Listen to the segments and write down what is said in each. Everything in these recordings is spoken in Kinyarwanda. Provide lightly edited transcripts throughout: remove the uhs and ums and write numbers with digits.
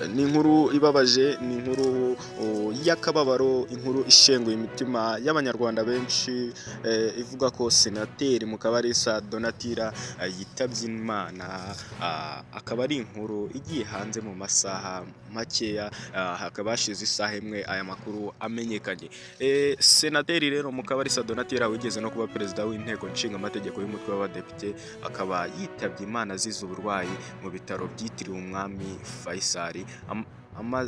ni inkuru ibabaje, ni inkuru y'akababaro, inkuru ishenguye imitima y'abanyarwanda benshi, ivuga ko senateri Mukabalisa Donatilla yitabye Imana. Akaba ari inkuru igiye hanze mu masaha makeya, hakaba hashize isaha imwe aya makuru amenyekanye. Senateri rero Mukabalisa Donatilla wigeze no kuba perezida w'inteko nshinga amategeko y'umutwe w'abadepite, akaba yitabye Imana azize uburwayi mu bitaro byitiriwe umwami Faisal,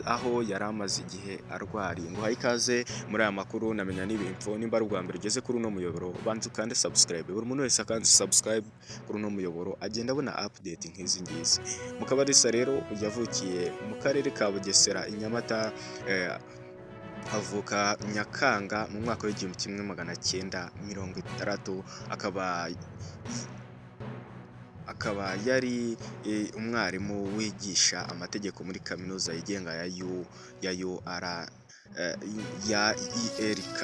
aho yari amaze igihe arwariye. Nguhaye ikaze muri aya makuru, namenya n'ibintu nimba ari ubwa mbere ugeze kuri uno muyoboro, banza ukande subscribe. Buri muntu wese akanze subscribe kuri uno muyoboro agenda abona update nk'izi ngizi. Mukabalisa rero yavukiye mu karere ka Bugesera i Nyamata, avuka Nyakanga mu mwaka w'1960, akaba yari umwarimu wigisha amategeko muri kaminuza yigenga ya UR ya IRK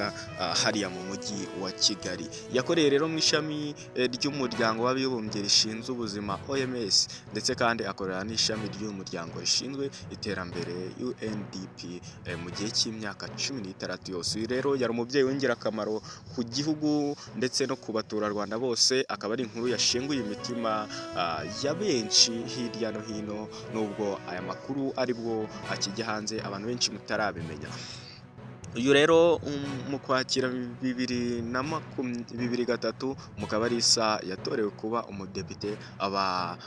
hariya mu mujyi wa Kigali. Yakoreye rero mu ishami ry'umuryango w'abibumbye rishinzwe ubuzima OMS, ndetse kandi akorera n'ishami ry'umuryango rishinzwe iterambere UNDP mu gihe cy'imyaka 16 yose. Uyu rero yari umubyeyi w'ingirakamaro ku gihugu ndetse no ku baturarwanda bose. Akaba ari inkuru yashenguye imitima ya benshi hirya no hino, nubwo aya makuru aribwo akijya hanze abantu benshi mutarabimenya. Uyu rero mu Kwakira 2023 Mukabalisa yatorewe kuba umudepite, aba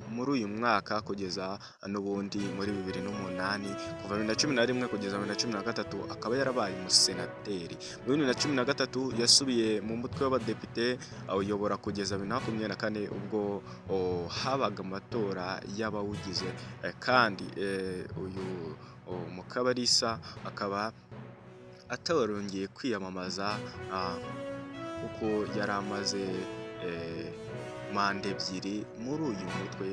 muri uyu mwaka kugeza n'ubundi muri 2008, kuva 2011 kugeza 2013 akaba yarabaye umusenateri. Muri 2013 yasubiye mu mutwe w'abadepite awuyobora kugeza 2024 ubwo habaga amatora y'abawugize, kandi uyu Mukabalisa akaba atarongeye kwiyamamaza kuko yari amaze manda ebyiri muri uyu mutwe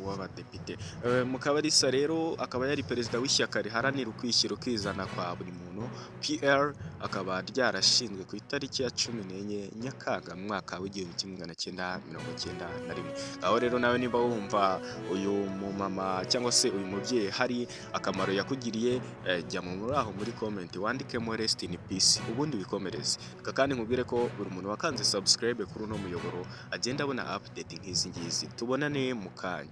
w'abadepite. Mukabalisa rero akaba yari perezida w'ishyaka riharanira ukwishyira ukizana kwa buri muntu PL, akaba ryarashinzwe ku itariki ya 14 Nyakanga mu mwaka w'1991. Aho rero nawe niba wumva uyu mumama cyangwa se uyu mubyeyi hari akamaro yakugiriye, jya muri aho muri comment wandikemo rest in peace ubundi bikomereze. Kandi nkubwire ko buri muntu wakanze subscribe kuri uno muyoboro agenda abona update nk'izi ngizi. Tubonane mu kanya.